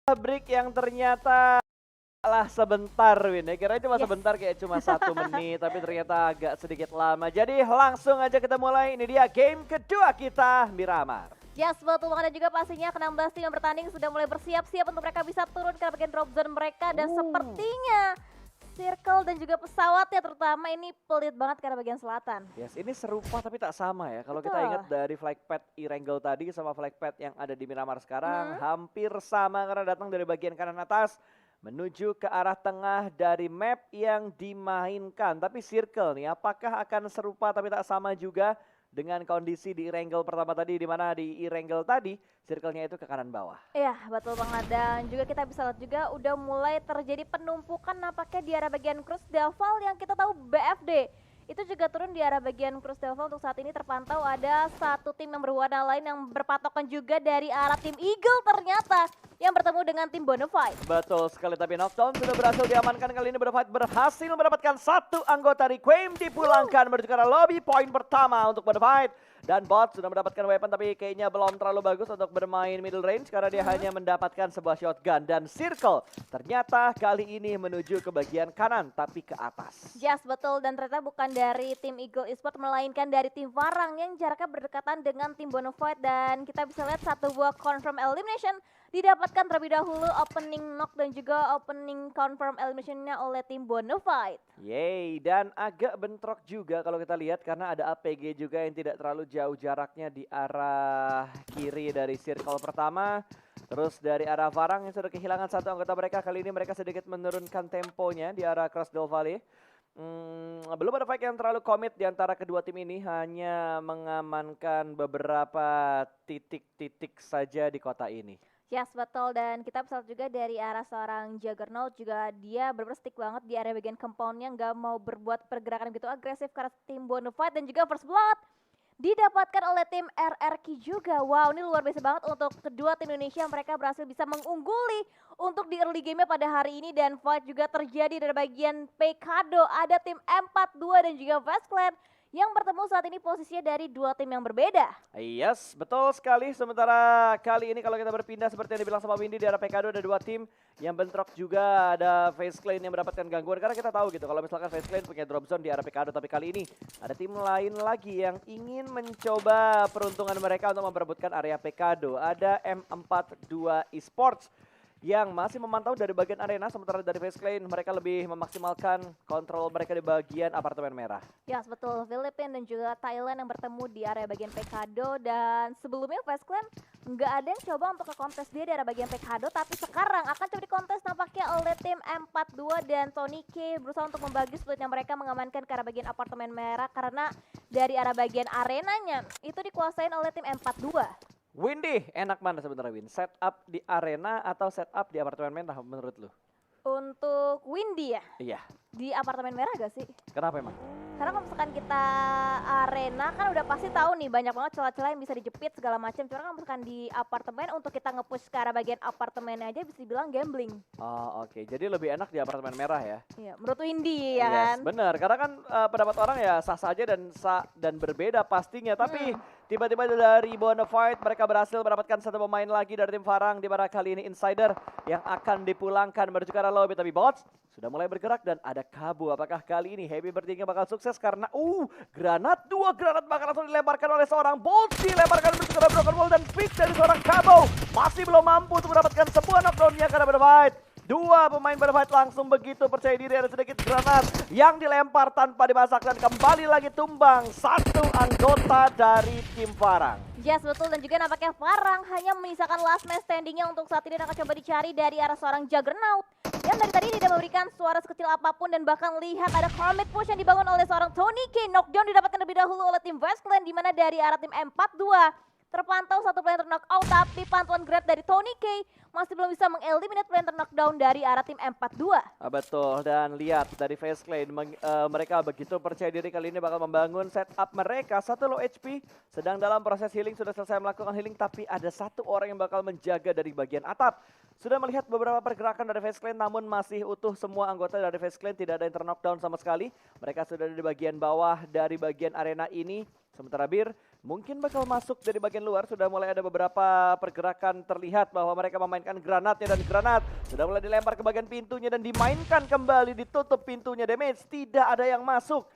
Break yang ternyata lah sebentar Win ya, kira cuma sebentar kayak cuma 1 menit tapi ternyata agak sedikit lama. Jadi langsung aja kita mulai, ini dia game kedua kita Miramar. Yes, betul banget, dan juga pastinya ke-16 tim yang bertanding sudah mulai bersiap-siap untuk mereka bisa turun ke bagian drop zone mereka. Dan sepertinya circle dan juga pesawatnya terutama ini pelit banget ke arah bagian selatan. Yes, ini serupa tapi tak sama ya. Kalau kita ingat dari flag pad Erangel tadi sama flag pad yang ada di Miramar sekarang hampir sama karena datang dari bagian kanan atas menuju ke arah tengah dari map yang dimainkan. Tapi circle nih apakah akan serupa tapi tak sama juga dengan kondisi di Erangel pertama tadi, di mana di Erangel tadi circle-nya itu ke kanan bawah. Iya, betul banget, dan juga kita bisa lihat juga udah mulai terjadi penumpukan nampaknya di arah bagian Cruise Devil yang kita tahu BFD itu juga turun di arah bagian Cruise Devil. Untuk saat ini terpantau ada satu tim yang berwarna lain yang berpatokan juga dari arah tim Eagle ternyata yang bertemu dengan tim Bonafide. Betul sekali, tapi knockdown sudah berhasil diamankan. Kali ini Bonafide berhasil mendapatkan satu anggota Requiem dipulangkan menuju ke arah lobby. Poin pertama untuk Bonafide. Dan bot sudah mendapatkan weapon tapi kayaknya belum terlalu bagus untuk bermain middle range karena dia hanya mendapatkan sebuah shotgun. Dan circle ternyata kali ini menuju ke bagian kanan tapi ke atas. Yes, betul, dan ternyata bukan dari tim Eagle Esports melainkan dari tim Varang yang jaraknya berdekatan dengan tim Bonafide. Dan kita bisa lihat satu buah confirm elimination didapatkan terlebih dahulu, opening knock dan juga opening confirm eliminationnya oleh tim Bonafide. Yeay, dan agak bentrok juga kalau kita lihat karena ada APG juga yang tidak terlalu jauh jaraknya di arah kiri dari circle pertama. Terus dari arah Varang yang sudah kehilangan satu anggota mereka, kali ini mereka sedikit menurunkan temponya di arah Crossdale Valley. Belum ada fight yang terlalu komit di antara kedua tim ini, hanya mengamankan beberapa titik-titik saja di kota ini. Yes, betul, dan kita bisa lihat juga dari arah seorang Juggernaut juga dia benar-benar stick banget di area bagian compoundnya, nggak mau berbuat pergerakan begitu agresif karena tim Bonafide. Dan juga first blood didapatkan oleh tim RRQ juga. Wow, ini luar biasa banget untuk kedua tim Indonesia, mereka berhasil bisa mengungguli untuk di early game-nya pada hari ini. Dan fight juga terjadi dari bagian Pekado, ada tim M42 dan juga Vestclan yang bertemu saat ini posisinya dari dua tim yang berbeda. Yes, betul sekali. Sementara kali ini kalau kita berpindah seperti yang dibilang sama Windy, di arah Pekado ada dua tim yang bentrok juga. Ada Face Clan yang mendapatkan gangguan karena kita tahu gitu kalau misalkan Face Clan punya drop zone di arah Pekado, tapi kali ini ada tim lain lagi yang ingin mencoba peruntungan mereka untuk memperebutkan area Pekado. Ada M42 Esports yang masih memantau dari bagian arena, sementara dari Face Clan mereka lebih memaksimalkan kontrol mereka di bagian apartemen merah. Yes, betul, Filipina dan juga Thailand yang bertemu di area bagian Pekado. Dan sebelumnya Face Clan nggak ada yang coba untuk nge-contest dia di area bagian Pekado, tapi sekarang akan coba dikontes nampaknya oleh tim M42 dan Tony K berusaha untuk membagi splitnya mereka, mengamankan ke arah bagian apartemen merah karena dari arah bagian arenanya itu dikuasain oleh tim M42. Windy, enak mana sebenarnya Win? Setup di arena atau setup di apartemen merah menurut lu? Untuk Windy ya? Iya. Di apartemen merah gak sih? Kenapa emang? Karena kalau misalkan kita arena kan udah pasti tahu nih banyak banget celah-celah yang bisa dijepit segala macam. Cuma kalau misalkan di apartemen untuk kita nge-push ke arah bagian apartemennya aja bisa dibilang gambling. Oh oke, jadi lebih enak di apartemen merah ya? Iya, menurut Windy ya kan? Yes, benar. Karena kan pendapat orang ya sah saja dan berbeda pastinya. Tapi tiba-tiba dari Bonafide mereka berhasil mendapatkan satu pemain lagi dari tim Varang, di mana kali ini Insider yang akan dipulangkan menuju ke arah lobby. Tapi Bots sudah mulai bergerak dan ada Kabu. Apakah kali ini Happy bertiga bakal sukses karena dua granat bakal langsung dilemparkan oleh seorang Bolt, dilemparkan menuju ke arah Broken Wall, dan pick dari seorang Kabu masih belum mampu untuk mendapatkan sebuah knockdown-nya karena Bonafide. Dua pemain Bonafide langsung begitu percaya diri, ada sedikit granat yang dilempar tanpa dimasak dan kembali lagi tumbang satu anggota dari tim Varang. Yes, betul, dan juga nampaknya Varang hanya menyisakan last man standingnya untuk saat ini dan akan coba dicari dari arah seorang Juggernaut yang dari tadi tidak memberikan suara sekecil apapun. Dan bahkan lihat ada Karmit push yang dibangun oleh seorang Tony K. Knockdown didapatkan lebih dahulu oleh tim Vestclan, di mana dari arah tim M42 terpantau satu player knock-out, tapi pantauan grab dari Tony K masih belum bisa mengeliminate player knockdown dari arah tim M42. Betul, dan lihat dari Face Clan mereka begitu percaya diri kali ini bakal membangun setup mereka. Satu low HP sedang dalam proses healing, sudah selesai melakukan healing, tapi ada satu orang yang bakal menjaga dari bagian atap. Sudah melihat beberapa pergerakan dari Face Clan, namun masih utuh semua anggota dari Face Clan, tidak ada yang terknockdown sama sekali. Mereka sudah ada di bagian bawah dari bagian arena ini. Sementara Bir mungkin bakal masuk dari bagian luar. Sudah mulai ada beberapa pergerakan terlihat bahwa mereka memainkan granatnya, dan granat sudah mulai dilempar ke bagian pintunya dan dimainkan kembali, ditutup pintunya. Damage tidak ada yang masuk.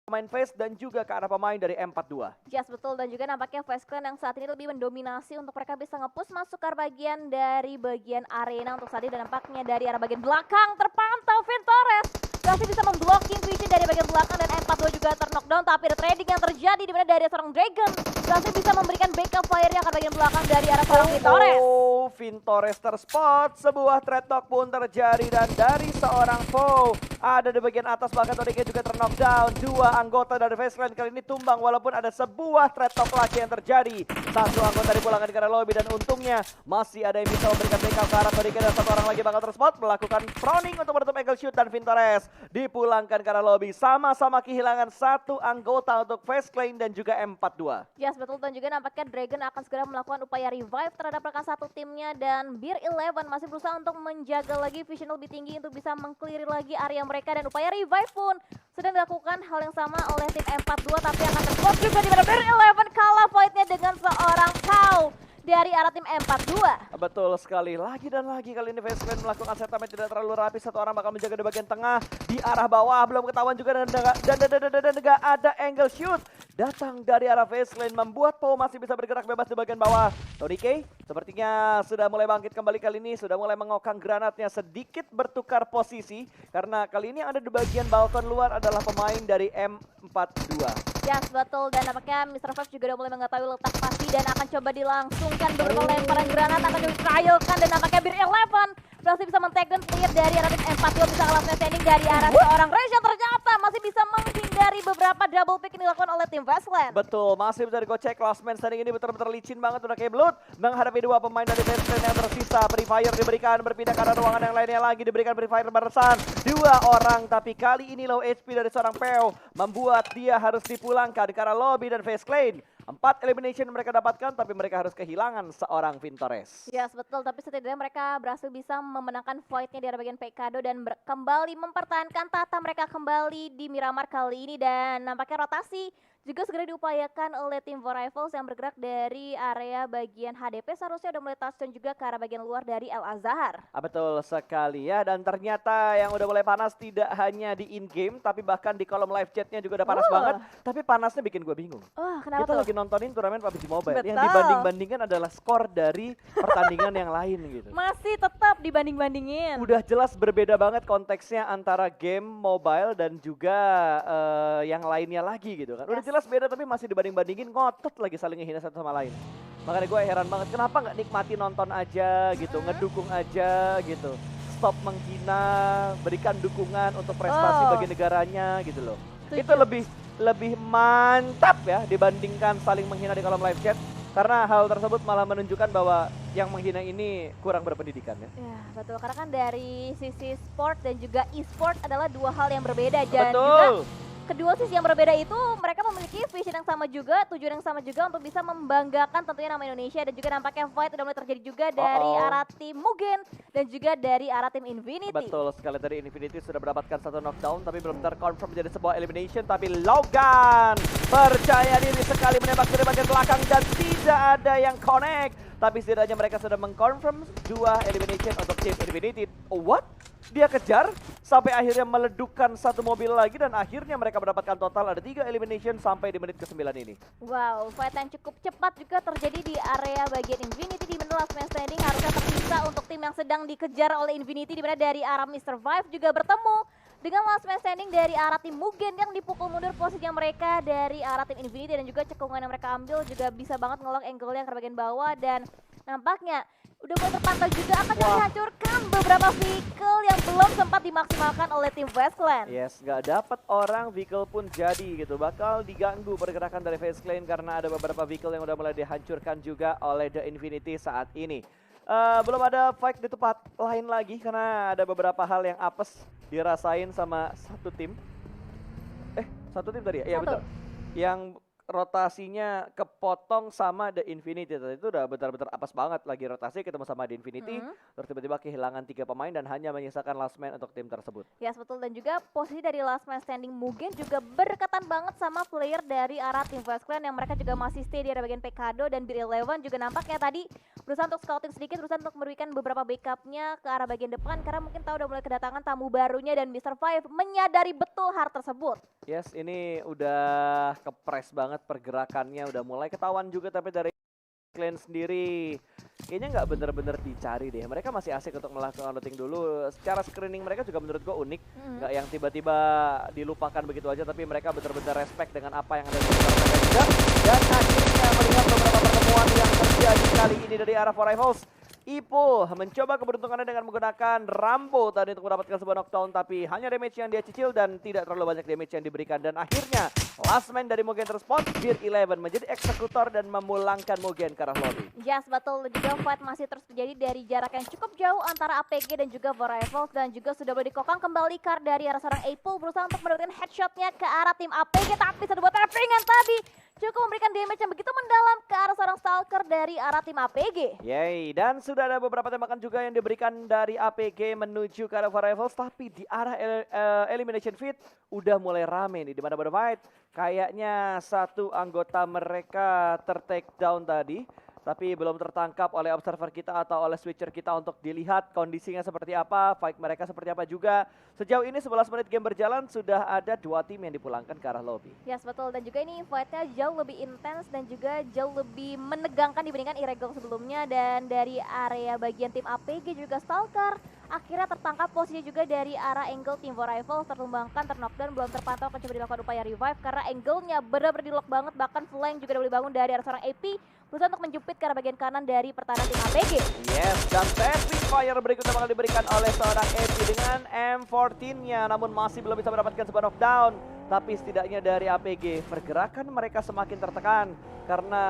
Pemain Face dan juga ke arah pemain dari M42. Yes, betul. Dan juga nampaknya Face Clan yang saat ini lebih mendominasi untuk mereka bisa nge-push masuk ke bagian dari bagian arena untuk saat ini. Dan nampaknya dari arah bagian belakang terpantau Vintores masih bisa memblocking vision dari bagian belakang, dan M42 juga ter-knockdown. Tapi ada trading yang terjadi di mana dari seorang Dragon masih bisa memberikan backup fire-nya ke bagian belakang dari arah seorang Vintores. Oh, Vintores terspot. Sebuah trade talk pun terjadi, dan dari seorang foe ada di bagian atas, bahkan Torike juga ter-knockdown. Dua anggota dari Face Clan kali ini tumbang, walaupun ada sebuah trade talk lagi yang terjadi. Satu anggota dipulangkan ke arah lobby, dan untungnya masih ada yang bisa memberikan backup ke arah Torike, dan satu orang lagi bakal terspot melakukan proning untuk menutup angle shoot, dan Vintores dipulangkan ke arah lobby. Sama-sama kehilangan satu anggota untuk Face Clan dan juga M42. Yes, betul. Dan juga nampaknya Dragon akan segera melakukan upaya revive terhadap rekan satu timnya, dan Beer 11 masih berusaha untuk menjaga lagi vision lebih tinggi untuk bisa mengclear lagi area mereka, dan upaya revive pun sedang dilakukan hal yang sama oleh tim M42, tapi akan terspot juga di mana Beer 11 kalah fight-nya dengan seorang Cow dari arah tim M42. Betul sekali, lagi dan lagi kali ini Face Clan melakukan setup yang tidak terlalu rapi. Satu orang bakal menjaga di bagian tengah, di arah bawah belum ketahuan juga, dan nggak ada angle shoot datang dari arah Face Clan, membuat Poe masih bisa bergerak bebas di bagian bawah. Torike sepertinya sudah mulai bangkit kembali kali ini, sudah mulai mengokang granatnya, sedikit bertukar posisi karena kali ini yang ada di bagian balkon luar adalah pemain dari M42. Yes, betul. Dan nampaknya Mr. Five juga udah mulai mengetahui letak pasti dan akan coba dilangsungkan beberapa lemparan granat, akan di-trialkan, dan nampaknya Beer 11 berhasil bisa men-take down clear dari arah tim M42, bisa kelasnya standing dari arah seorang Reza, ternyata masih bisa menghindari beberapa double pick yang dilakukan oleh tim Westland. Betul, masih bisa digocek. Last man standing ini betul-betul licin banget, udah kayak Blood menghadapi dua pemain dari Westland yang tersisa. Free Fire diberikan, berpindah ke arah ruangan yang lainnya lagi, diberikan Free Fire barisan dua orang, tapi kali ini low HP dari seorang Peo membuat dia harus dipulangkan ke arah lobby dan Face Clan. 4 elimination mereka dapatkan, tapi mereka harus kehilangan seorang Vintores. Yes, betul. Tapi setidaknya mereka berhasil bisa memenangkan fight-nya di arah bagian Pekado dan kembali mempertahankan tata mereka kembali di Miramar kali ini. Dan nampaknya rotasi juga segera diupayakan oleh tim For Rivals yang bergerak dari area bagian HDP. Seharusnya udah mulai touchdown juga ke arah bagian luar dari El Azhar. Betul sekali ya, dan ternyata yang udah mulai panas tidak hanya di in-game, tapi bahkan di kolom live chatnya juga udah panas banget. Tapi panasnya bikin gue bingung. Kenapa Kita tuh? lagi nontonin turnamen PUBG Mobile, Betul. yang dibanding-bandingkan adalah skor dari pertandingan yang lain gitu. Masih tetap dibanding-bandingin. Udah jelas berbeda banget konteksnya antara game mobile dan juga yang lainnya lagi gitu kan. Udah jelas beda, tapi masih dibanding-bandingin, ngotot lagi saling ngehina satu sama lain. Makanya gue heran banget, kenapa nggak nikmati nonton aja gitu, ngedukung aja gitu. Stop menghina, berikan dukungan untuk prestasi bagi negaranya gitu loh. Itu lebih mantap ya dibandingkan saling menghina di kolom live chat. Karena hal tersebut malah menunjukkan bahwa yang menghina ini kurang berpendidikan ya. Ya, betul. Karena kan dari sisi sport dan juga e-sport adalah dua hal yang berbeda. Dan Betul. juga kedua sisi yang berbeda itu mereka memiliki vision yang sama juga, tujuan yang sama juga untuk bisa membanggakan tentunya nama Indonesia. Dan juga nampaknya fight udah mulai terjadi juga dari arah tim Mugen dan juga dari arah tim Infinity. Betul sekali, dari Infinity sudah mendapatkan satu knockdown tapi belum terconfirm menjadi sebuah elimination. Tapi Logan percaya diri sekali menembak dari bagian belakang dan tidak ada yang connect. Tapi setidaknya mereka sudah mengconfirm dua elimination untuk tim Infinity. What? Dia kejar sampai akhirnya meledukkan satu mobil lagi, dan akhirnya mereka mendapatkan total ada 3 elimination sampai di menit ke-9 ini. Wow, fight yang cukup cepat juga terjadi di area bagian Infinity, di mana last man standing harusnya tersisa untuk tim yang sedang dikejar oleh Infinity, di mana dari arah Mr. Vive juga bertemu dengan last man standing dari arah tim Mugen yang dipukul mundur posisinya mereka dari arah tim Infinity, dan juga cekungan yang mereka ambil juga bisa banget ngelok angle-nya ke bagian bawah, dan nampaknya udah mulai terpantau juga akan dihancurkan beberapa vehicle yang belum sempat dimaksimalkan oleh tim Westland. Yes, nggak dapat orang, vehicle pun jadi gitu. Bakal diganggu pergerakan dari Face Clan karena ada beberapa vehicle yang udah mulai dihancurkan juga oleh The Infinity saat ini. Belum ada fight di tempat lain lagi karena ada beberapa hal yang apes dirasain sama satu tim. Satu tim tadi ya? Iya betul. Yang rotasinya kepotong sama The Infinity. Itu udah benar-benar apes banget lagi rotasi ketemu sama The Infinity. Terus tiba-tiba kehilangan 3 pemain dan hanya menyisakan last man untuk tim tersebut. Yes, betul. Dan juga posisi dari last man standing Mugen juga berdekatan banget sama player dari arah tim Flash Clan yang mereka juga masih stay di area bagian Pekado, dan Beer Eleven juga nampaknya tadi berusaha untuk scouting sedikit, berusaha untuk memberikan beberapa backupnya ke arah bagian depan karena mungkin tahu udah mulai kedatangan tamu barunya, dan Mr. Five menyadari betul hal tersebut. Yes, ini udah kepres banget pergerakannya, udah mulai ketahuan juga, tapi dari Clan sendiri kayaknya nggak bener-bener dicari deh. Mereka masih asik untuk melakukan looting dulu. Secara screening mereka juga menurut gue unik, nggak yang tiba-tiba dilupakan begitu aja, tapi mereka bener-bener respect dengan apa yang ada di sekitar mereka juga. Dan akhirnya melihat beberapa pertemuan yang terjadi kali ini dari arah For Rivals, Ipo mencoba keberuntungannya dengan menggunakan Rambo tadi untuk mendapatkan sebuah knockdown, tapi hanya damage yang dia cicil dan tidak terlalu banyak damage yang diberikan. Dan akhirnya last man dari Mugen respons, Beer Eleven menjadi eksekutor dan memulangkan Mugen ke arah lobby. Yes, betul. Juga fight masih terus terjadi dari jarak yang cukup jauh antara APG dan juga For Rivals, dan juga sudah boleh dikokang kembali card dari arah seorang Apple berusaha untuk mendapatkan headshotnya ke arah tim APG, tapi satu buat tappingan tadi cukup memberikan damage yang begitu mendalam ke arah seorang Stalker dari arah tim APG. Yeay, dan sudah ada beberapa tembakan juga yang diberikan dari APG menuju ke arah For Rivals, tapi di arah elimination feed udah mulai rame nih, di mana fight kayaknya satu anggota mereka ter-take down tadi, tapi belum tertangkap oleh observer kita atau oleh switcher kita untuk dilihat kondisinya seperti apa, fight mereka seperti apa juga. Sejauh ini 11 menit game berjalan, sudah ada 2 tim yang dipulangkan ke arah lobby. Yes, betul. Dan juga ini fightnya jauh lebih intens dan juga jauh lebih menegangkan dibandingkan Irregal sebelumnya. Dan dari area bagian tim APG juga Stalker akhirnya tertangkap, posisinya juga dari arah angle tim For Rivals tertumbangkan, terknockdown, belum terpantau, akan coba dilakukan upaya revive karena angle-nya benar-benar di lock banget, bahkan flank juga boleh bangun dari arah seorang AP berusaha untuk menjepit ke arah bagian kanan dari pertahanan tim APG. Yes, dan rapid fire berikutnya bakal diberikan oleh seorang AP dengan M14-nya, namun masih belum bisa mendapatkan sebuah knockdown. Tapi setidaknya dari APG, pergerakan mereka semakin tertekan karena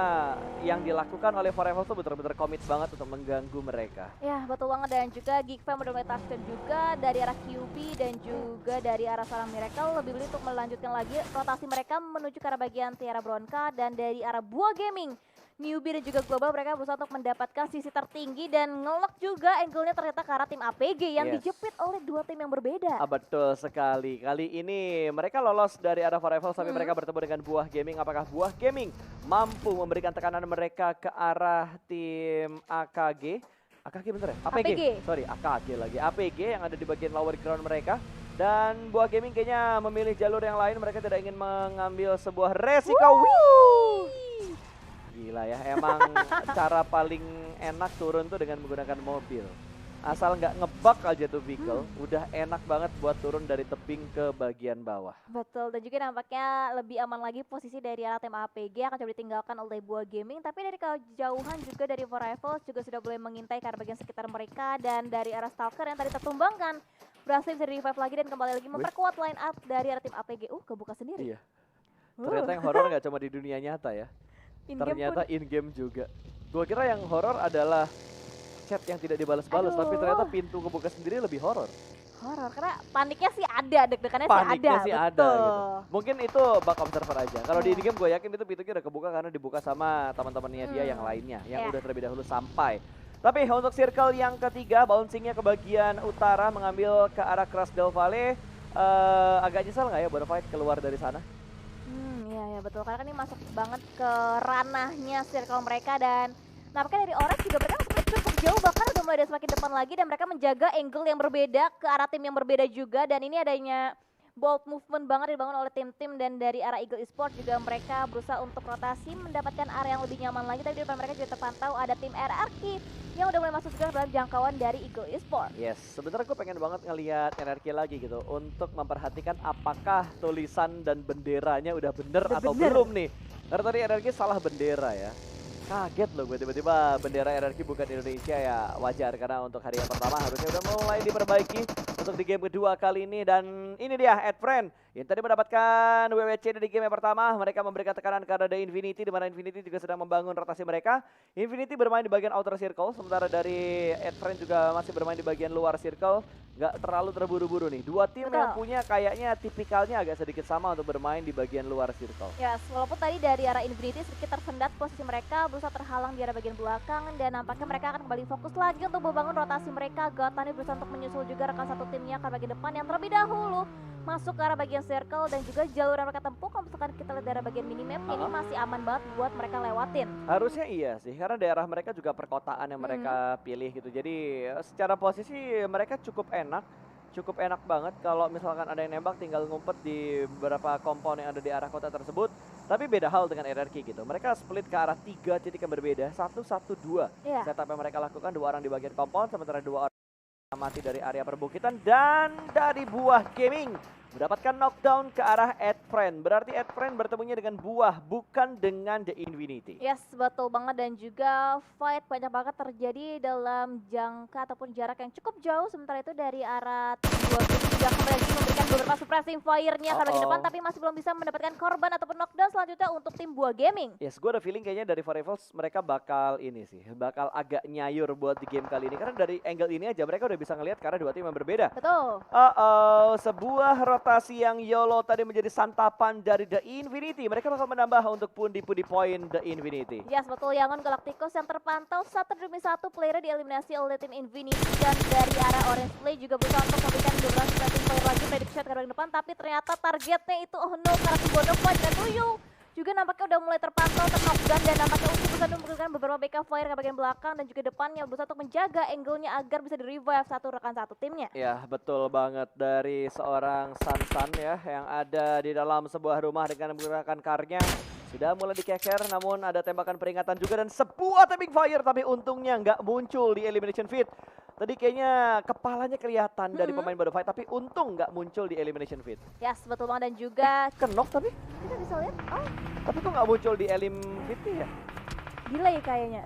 yang dilakukan oleh For Rivals itu benar-benar komit banget untuk mengganggu mereka. Ya, betul banget. Dan juga Geekfam udah mulai touchdown juga dari arah QB dan juga dari arah seorang Miracle, lebih beli untuk melanjutkan lagi rotasi mereka menuju ke arah bagian Tiara Bronca, dan dari arah Buah Gaming, Newbie dan juga Global mereka berusaha untuk mendapatkan sisi tertinggi dan ngelok juga angle-nya ternyata ke arah tim APG yang dijepit oleh 2 tim yang berbeda. Betul sekali. Kali ini mereka lolos dari arah For Rivals, tapi mereka bertemu dengan Buah Gaming. Apakah Buah Gaming mampu memberikan tekanan mereka ke arah tim AKG? AKG bener ya? APG. Sorry, AKG lagi. APG yang ada di bagian lower ground mereka. Dan Buah Gaming kayaknya memilih jalur yang lain. Mereka tidak ingin mengambil sebuah resiko. Gila ya, emang cara paling enak turun tuh dengan menggunakan mobil. Asal nggak ngebug aja tuh vehicle, udah enak banget buat turun dari tebing ke bagian bawah. Betul, dan juga nampaknya lebih aman lagi posisi dari arah tim APG akan coba ditinggalkan oleh Buah Gaming. Tapi dari kejauhan juga dari For Rivals juga sudah boleh mengintai ke arah bagian sekitar mereka, dan dari arah Stalker yang tadi tertumbangkan berhasil bisa revive lagi dan kembali lagi memperkuat line up dari arah tim APG. Kebuka sendiri. Iya. Ternyata yang horor nggak cuma di dunia nyata ya. Ternyata In-game in-game juga. Gua kira yang horor adalah chat yang tidak dibalas-balas, tapi ternyata pintu kebuka sendiri lebih horor. Horor karena paniknya sih ada, deg-degannya Paniknya sih ada betul. gitu. Mungkin itu bug observer aja. Kalau di in-game gue yakin itu pintunya udah kebuka karena dibuka sama teman-temannya dia yang lainnya, yang udah terlebih dahulu sampai. Tapi untuk circle yang ketiga, bouncingnya ke bagian utara mengambil ke arah Cross Del Valle. Agak nyesel nggak ya Bonafide keluar dari sana? Ya betul, karena kan ini masuk banget ke ranahnya circle mereka, dan nampaknya dari Orange juga mereka cukup jauh, bahkan udah mulai dari semakin depan lagi, dan mereka menjaga angle yang berbeda ke arah tim yang berbeda juga. Dan ini adanya bold movement banget dibangun oleh tim-tim, dan dari arah Eagle Esports juga mereka berusaha untuk rotasi mendapatkan area yang lebih nyaman lagi. Tapi di depan mereka juga terpantau ada tim RRQ yang udah mulai masuk juga dalam jangkauan dari Eagle Esports. Yes, sebenarnya gue pengen banget ngelihat RRQ lagi gitu untuk memperhatikan apakah tulisan dan benderanya udah bener atau belum nih. Karena tadi RRQ salah bendera ya. Kaget loh gue tiba-tiba bendera RRQ bukan Indonesia, ya wajar karena untuk hari yang pertama harusnya udah mulai diperbaiki untuk di game kedua kali ini. Dan ini dia Adfriend yang tadi mendapatkan WWC di game yang pertama. Mereka memberikan tekanan kepada The Infinity, di mana Infinity juga sedang membangun rotasi mereka. Infinity bermain di bagian outer circle, sementara dari Adfriend juga masih bermain di bagian luar circle. nggak terlalu terburu-buru nih. Dua tim yang Betul. punya kayaknya tipikalnya agak sedikit sama untuk bermain di bagian luar circle. Ya, walaupun tadi dari arah Infinity sedikit tersendat posisi mereka, berusaha terhalang di arah bagian belakang, dan nampaknya mereka akan kembali fokus lagi untuk membangun rotasi mereka. Gotani berusaha untuk menyusul juga rekan satu timnya ke bagian depan yang terlebih dahulu masuk ke arah bagian circle, dan juga jalur yang mereka tempuh kalau misalkan kita lihat dari arah bagian minimap ini masih aman banget buat mereka lewatin. Harusnya iya sih, karena daerah mereka juga perkotaan yang mereka pilih gitu. Jadi secara posisi mereka cukup enak banget kalau misalkan ada yang nembak tinggal ngumpet di beberapa kompon yang ada di arah kota tersebut. Tapi beda hal dengan RRQ gitu. Mereka split ke arah 3 titik yang berbeda, 1-1-2. Iya. Setup yang mereka lakukan 2 orang di bagian kompon, sementara 2 orang mati dari area perbukitan, dan dari Buah Gaming mendapatkan knockdown ke arah Adfriend. Berarti Adfriend bertemunya dengan Buah, bukan dengan The Infinity. Yes, betul banget, dan juga fight banyak banget terjadi dalam jangka ataupun jarak yang cukup jauh. Sementara itu dari arah tim dua tim juga kembali lagi memberikan beberapa suppressing fire-nya ke bagian depan, tapi masih belum bisa mendapatkan korban ataupun knockdown selanjutnya untuk tim Buah Gaming. Yes, gue ada feeling kayaknya dari Forever's mereka bakal ini sih, bakal agak nyayur buat di game kali ini. Karena dari angle ini aja mereka udah bisa ngelihat karena dua tim yang berbeda. Betul. Sebuah rotasi yang YOLO tadi menjadi santapan dari The Infinity. Mereka bakal menambah untuk pundi-pundi poin The Infinity. Yes, betul. Yangon Galacticos yang terpantau satu demi satu player dieliminasi oleh tim Infinity, dan dari arah Orange Play juga berusaha untuk memberikan beberapa suppressing fire lagi, predict shot ke bagian depan, tapi ternyata targetnya itu no, karena tim Bonafide dan Tuyul juga nampaknya udah mulai terpantau, terknockdown, dan nampaknya Uzi berusaha memberikan beberapa backup fire ke bagian belakang dan juga depannya berusaha untuk menjaga angle-nya agar bisa di-revive satu rekan satu timnya. Ya, betul banget, dari seorang Sansan ya yang ada di dalam sebuah rumah dengan menggunakan karnya. Sudah mulai dikeker, namun ada tembakan peringatan juga dan sebuah tapping fire, tapi untungnya nggak muncul di elimination feed. Tadi kayaknya kepalanya kelihatan dari pemain Bonafide, tapi untung nggak muncul di elimination feed. Yes, betul banget, dan juga Kenok tapi kita bisa lihat, tapi kok nggak muncul di elim feed ya? delay kayaknya.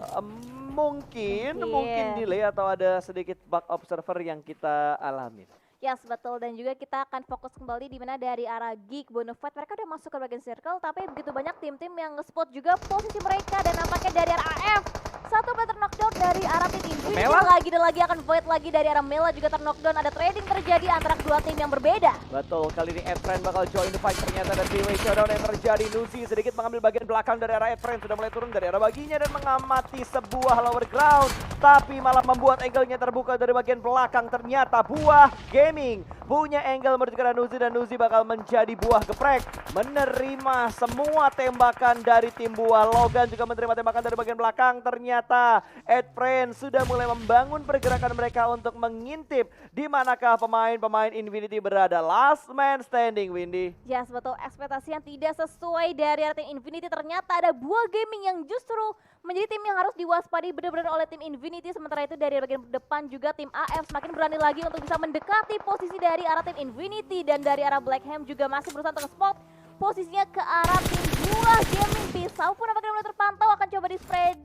Mungkin Mungkin. delay atau ada sedikit bug observer yang kita alami. Yes, betul, dan juga kita akan fokus kembali di mana dari arah Geek Bonafide mereka udah masuk ke bagian circle, tapi begitu banyak tim-tim yang nge-spot juga posisi mereka, dan nampaknya dari arah AF satu player knockdown dari arah tim Infinity, Mela lagi dan lagi akan void lagi dari arah Mela juga terknockdown. Ada trading terjadi antara kedua tim yang berbeda. Betul, kali ini Adfriend bakal join the fight. Ternyata ada three-way showdown yang terjadi. Nuzi sedikit mengambil bagian belakang dari arah Adfriend, sudah mulai turun dari arah baginya dan mengamati sebuah lower ground, tapi malah membuat angle-nya terbuka dari bagian belakang. Ternyata Buah Gaming punya angle menuju ke arah Nuzi, dan Nuzi bakal menjadi buah geprek, menerima semua tembakan dari tim Buah. Logan juga menerima tembakan dari bagian belakang. Ternyata Adfriend sudah mulai membangun pergerakan mereka untuk mengintip di manakah pemain-pemain Infinity berada. Last man standing, Windy. Yes, betul, ekspektasi yang tidak sesuai dari arah tim Infinity. Ternyata ada Buah Gaming yang justru menjadi tim yang harus diwaspadai benar-benar oleh tim Infinity. Sementara itu dari bagian depan juga tim AF semakin berani lagi untuk bisa mendekati posisi dari arah tim Infinity, dan dari arah Blackham juga masih berusaha untuk spot posisinya ke arah tim Buah Gaming. Pisau pun apakah mulai terpantau, akan coba di-spray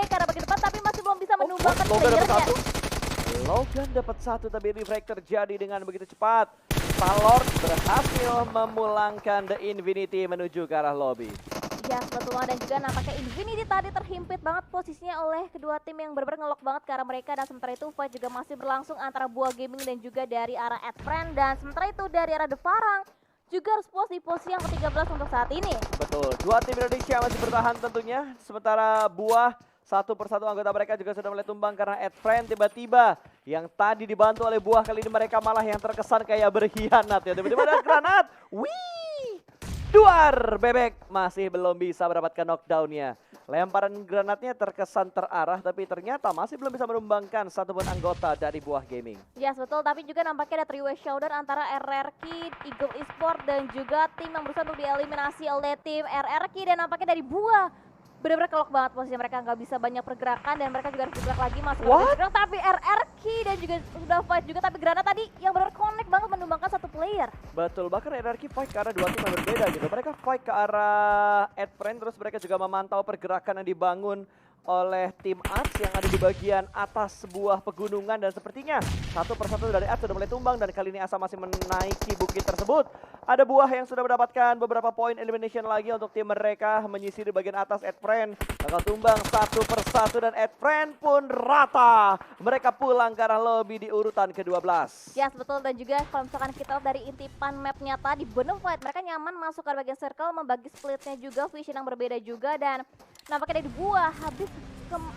ke arah bagian depan, tapi masih belum bisa menumbangkan playernya. Logan dapat satu, tapi refrag terjadi dengan begitu cepat. Valor berhasil memulangkan The Infinity menuju ke arah lobby. Ya, betul banget, dan juga nampaknya Infinity tadi terhimpit banget posisinya oleh kedua tim yang benar-benar ngelok banget ke arah mereka. Dan sementara itu fight juga masih berlangsung antara Buah Gaming dan juga dari arah Adfriend, dan sementara itu dari arah The Farang juga harus puas di posisi yang ke-13 untuk saat ini. Betul, dua tim Indonesia masih bertahan tentunya. Sementara Buah satu persatu anggota mereka juga sudah mulai tumbang karena Adfriend tiba-tiba yang tadi dibantu oleh Buah, kali ini mereka malah yang terkesan kayak berkhianat ya. Tiba-tiba ada granat. Wih! Duar Bebek masih belum bisa mendapatkan knockdown-nya. Lemparan granatnya terkesan terarah, tapi ternyata masih belum bisa menumbangkan satupun anggota dari Buah Gaming. Yes, betul, tapi juga nampaknya ada three-way showdown antara RRQ, Eagle Esport, dan juga tim yang berusaha untuk dieliminasi oleh tim RRQ. Dan nampaknya dari Buah benar-benar kelok banget posisi mereka, nggak bisa banyak pergerakan, dan mereka juga harus bergerak lagi masuk ke bergerak. Tapi RRQ dan juga sudah fight juga, tapi granat tadi yang benar connect banget menumbangkan satu player. Betul, bahkan RRQ fight ke arah dua tim yang berbeda gitu. Mereka fight ke arah Adfriend, terus mereka juga memantau pergerakan yang dibangun oleh tim Arts yang ada di bagian atas sebuah pegunungan, dan sepertinya satu persatu dari Arts sudah mulai tumbang, dan kali ini Asa masih menaiki bukit tersebut. Ada Buah yang sudah mendapatkan beberapa poin elimination lagi untuk tim mereka menyisir di bagian atas. Edfriend bakal tumbang satu persatu dan Edfriend pun rata. Mereka pulang ke arah lobby di urutan ke-12. Yes, betul. Dan juga kalau misalkan kita lihat dari intipan mapnya tadi, Bonafide mereka nyaman masuk ke bagian circle, membagi splitnya juga, vision yang berbeda juga, dan nampaknya dari Buah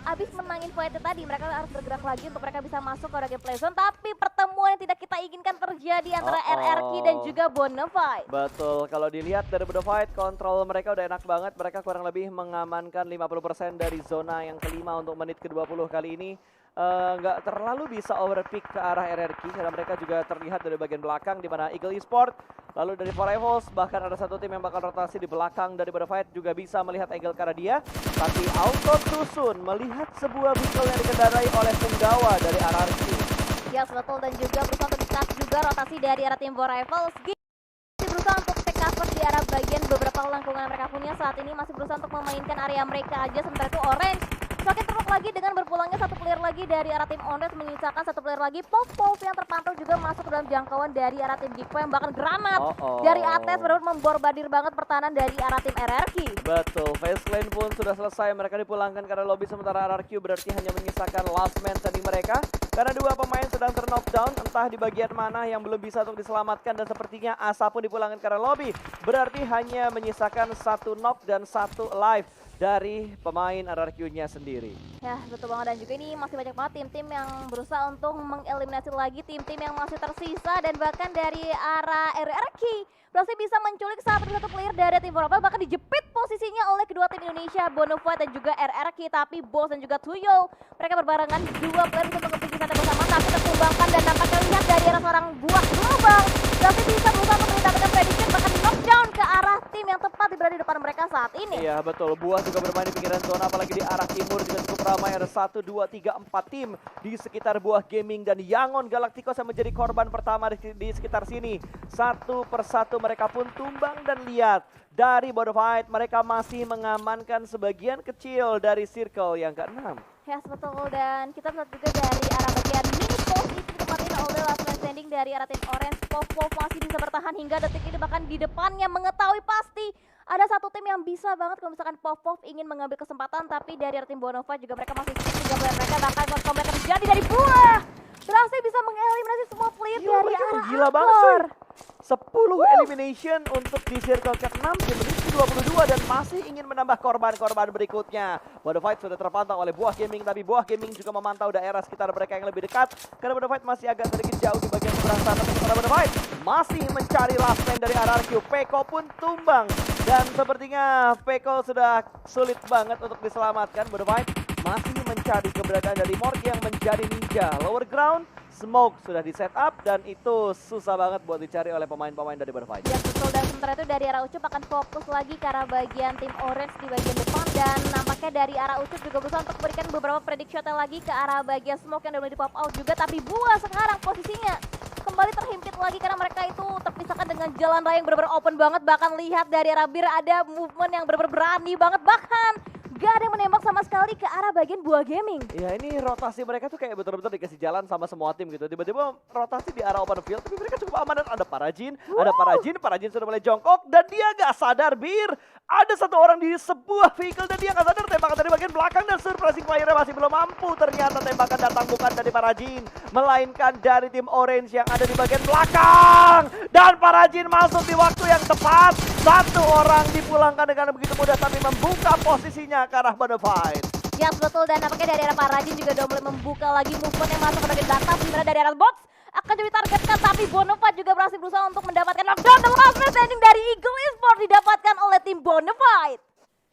habis menangin poinnya tadi, mereka harus bergerak lagi untuk mereka bisa masuk ke bagian play zone, tapi pertemuan yang tidak kita inginkan terjadi antara RRQ dan juga Bonafide. Betul, kalau dilihat dari Bonafide, kontrol mereka udah enak banget. Mereka kurang lebih mengamankan 50% dari zona yang kelima untuk menit ke-20 kali ini. Nggak terlalu bisa overpick ke arah RRQ karena mereka juga terlihat dari bagian belakang di mana Eagle Esport, lalu dari For Rivals, bahkan ada satu tim yang bakal rotasi di belakang dari Bonafide juga bisa melihat Eagle ke arah dia. Tapi Auto Tusun melihat sebuah vehicle yang dikendarai oleh Punggawa dari RRQ. Yes, betul. Dan juga berusaha untuk di-cut juga rotasi dari arah tim For Rivals. Masih berusaha untuk take cover di arah bagian beberapa lengkungan mereka punya saat ini, masih berusaha untuk memainkan area mereka aja. Sementara itu Orange semakin teruk lagi dengan berpulangnya satu player lagi dari arah tim Orange, menyisakan satu player lagi. Pop yang terpantau juga masuk ke dalam jangkauan dari arah tim Geekfam, bahkan granat dari atas benar-benar memborbadir banget pertahanan dari arah tim RRQ. Betul, phase lane pun sudah selesai, mereka dipulangkan ke arah lobby, sementara RRQ berarti hanya menyisakan last man standing mereka karena dua pemain sedang knockdown, entah di bagian mana yang belum bisa untuk diselamatkan, dan sepertinya Asa pun dipulangkan ke arah lobby, berarti hanya menyisakan satu knock dan satu live dari pemain RRQ-nya sendiri. Ya, betul banget. Dan juga ini masih banyak banget tim-tim yang berusaha untuk mengeliminasi lagi tim-tim yang masih tersisa, dan bahkan dari arah RRQ berhasil bisa menculik satu player dari tim Vorapa, bahkan dijepit posisinya oleh kedua tim Indonesia, Bonafide dan juga RRQ. Tapi Boss dan juga Tuyol, mereka berbarengan, dua player bisa mengepiki satu bersama, tapi tertumbangkan, dan nampaknya lihat dari arah seorang Buah Global berhasil bisa berusaha untuk mendapatkan prediction, bahkan knockdown ke arah tim yang tepat berada di depan mereka saat ini. Iya betul, Buah juga bermain di pinggiran zona, apalagi di arah timur juga cukup ramai. Ada 1, 2, 3, 4 tim di sekitar Buah Gaming dan Yangon Galacticos yang menjadi korban pertama di sekitar sini. Satu persatu mereka pun tumbang, dan lihat dari Bonafide mereka masih mengamankan sebagian kecil dari circle yang ke-6. Yes, betul. Dan kita lihat juga dari arah bagian mini post itu ditempatin oleh last man standing dari arah tim Orange. Pop masih bisa bertahan hingga detik ini, bahkan di depannya mengetahui pasti ada satu tim yang bisa banget kalau misalkan Pop ingin mengambil kesempatan, tapi dari arah tim Bonafide juga mereka masih tiga player mereka, bahkan comeback terjadi dari Buah berhasil bisa mengeliminasi semua player dari arah gila banget cuy. 10 elimination untuk di circle ke-6 di menit ke-22 dan masih ingin menambah korban-korban berikutnya. Bonafide sudah terpantau oleh Buah Gaming, tapi Buah Gaming juga memantau daerah sekitar mereka yang lebih dekat karena Bonafide masih agak sedikit jauh di bagian seberang sana. Tapi Bonafide masih mencari last man dari RRQ. Peko pun tumbang, dan sepertinya Peko sudah sulit banget untuk diselamatkan. Bonafide masih mencari keberadaan dari Morg yang menjadi ninja. Lower ground, smoke sudah di set up, dan itu susah banget buat dicari oleh pemain-pemain dari Bonafide. Ya betul, dan sementara itu dari arah Ucup akan fokus lagi ke arah bagian tim Orange di bagian depan, dan nampaknya dari arah Ucup juga berusaha untuk memberikan beberapa predict shotnya lagi ke arah bagian smoke yang udah di pop out juga. Tapi Buah sekarang posisinya kembali terhimpit lagi karena mereka itu terpisahkan dengan jalan raya yang benar-benar open banget. Bahkan lihat dari arah Bir ada movement yang benar-benar berani banget, bahkan gak ada yang menembak sama sekali ke arah bagian Buah Gaming. Ya ini rotasi mereka tuh kayak betul-betul dikasih jalan sama semua tim gitu. Tiba-tiba rotasi di arah open field, tapi mereka cukup aman. Dan ada Parajin sudah mulai jongkok, dan dia gak sadar Bir. Ada satu orang di sebuah vehicle dan dia gak sadar, tembakan dari bagian belakang, dan surprising playernya masih belum mampu. Ternyata tembakan datang bukan dari Parajin, melainkan dari tim Orange yang ada di bagian belakang. Dan Parajin masuk di waktu yang tepat. Satu orang dipulangkan dengan begitu mudah, tapi membuka posisinya ke arah Bonafide. Yes, betul. Dan nampaknya dari arah Parajin juga udah mulai membuka lagi movement yang masuk ke bagian atas, dimana dari arah box akan jadi targetkan, tapi Bonafide juga berhasil berusaha untuk mendapatkan knockdown. The last man standing dari Eagle Esport didapatkan oleh tim Bonafide.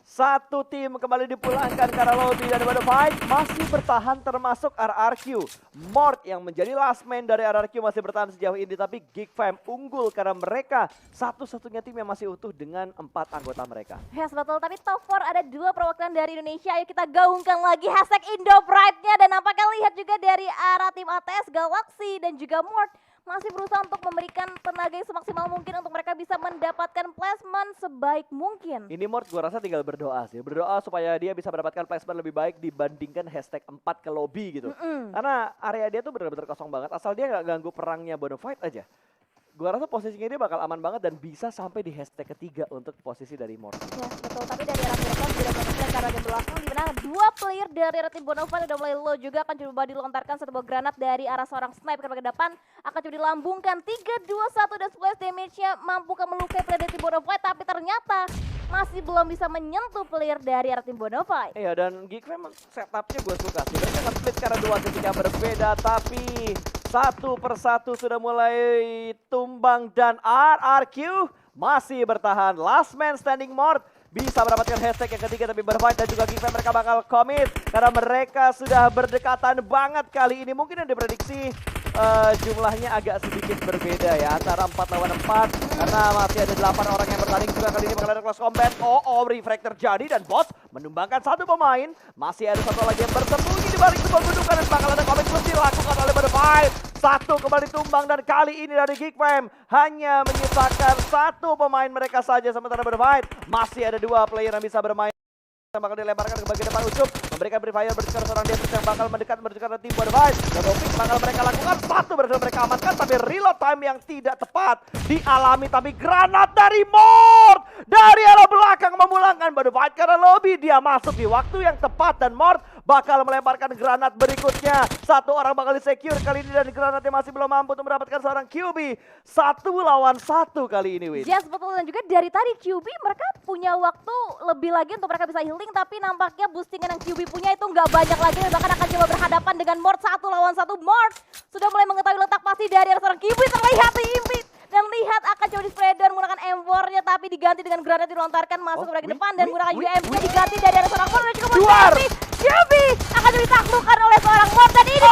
Satu tim kembali dipulangkan ke arah lobby, dan Bonafide masih bertahan termasuk RRQ. Mort yang menjadi last man dari RRQ masih bertahan sejauh ini, tapi Geekfam unggul karena mereka satu-satunya tim yang masih utuh dengan 4 anggota mereka. Yes, betul. Tapi top 4 ada 2 perwakilan dari Indonesia. Ayo kita gaungkan lagi hashtag IndoPride-nya, dan nampaknya lihat juga dari arah tim ATS, Galaxy dan juga Mort masih berusaha untuk memberikan tenaga yang semaksimal mungkin untuk mereka bisa mendapatkan placement sebaik mungkin. Ini Mort gue rasa tinggal berdoa sih. Berdoa supaya dia bisa mendapatkan placement lebih baik dibandingkan hashtag 4 ke lobby gitu. Karena area dia tuh benar-benar kosong banget. Asal dia nggak ganggu perangnya Bonafide aja. Gua rasa posisinya dia bakal aman banget dan bisa sampai di hashtag ketiga untuk posisi dari Mort. Ya, betul. Tapi dari arah Virtual sudah mengklaim karena game belakang di mana dua player dari arah tim Bonafide udah mulai low juga akan coba dilontarkan satu buah granat dari arah seorang sniper ke depan akan coba dilambungkan 3-2-1 dan splash damage-nya mampukah melukai player dari tim Bonafide tapi ternyata masih belum bisa menyentuh player dari arah tim Bonafide. Iya, dan Geekfam setupnya gue suka sih. Mereka nge-split karena dua titik yang berbeda, tapi satu persatu sudah mulai tumbang dan RRQ masih bertahan. Last man standing Mort bisa mendapatkan hashtag yang ketiga tapi berfight dan juga Geekfam mereka bakal commit karena mereka sudah berdekatan banget kali ini. Mungkin yang diprediksi jumlahnya agak sedikit berbeda ya antara 4 lawan 4 karena masih ada 8 orang yang bertanding juga kali ini bakal ada close combat. Refrag terjadi dan bot menumbangkan satu pemain. Masih ada satu lagi yang bersembunyi di balik sebuah gundukan dan bakal ada commit terus dilakukan oleh Bonafide. Satu kembali tumbang dan kali ini dari Geekfam hanya menyisakan satu pemain mereka saja sementara Bonafide masih ada dua player yang bisa bermain. Yang bakal dilemparkan ke bagian depan Ucup memberikan free fire berdekat seorang Davis yang bakal mendekat ke tim Bonafide. Dan Topik bakal mereka lakukan satu berhasil mereka amankan tapi reload time yang tidak tepat dialami tapi granat dari Mort dari arah belakang memulangkan Bonafide karena lobby dia masuk di waktu yang tepat dan Mort bakal melemparkan granat berikutnya. Satu orang bakal di-secure kali ini dan granatnya masih belum mampu untuk mendapatkan seorang QB. 1 lawan 1 kali ini, Win. Yes, betul. Dan juga dari tadi QB mereka punya waktu lebih lagi untuk mereka bisa healing. Tapi nampaknya boostingan yang QB punya itu nggak banyak lagi. Dan bahkan akan coba berhadapan dengan Mort 1 lawan 1. Mort sudah mulai mengetahui letak pasti dari seorang QB. Terlihat di Impit. Dan lihat akan coba di spreader menggunakan M4-nya. Tapi diganti dengan granat dilontarkan masuk ke bagian depan. Dan menggunakan UMP diganti dari seorang Mort. Dan juga QB akan ditaklukkan oleh seorang Mort. Dan ini dia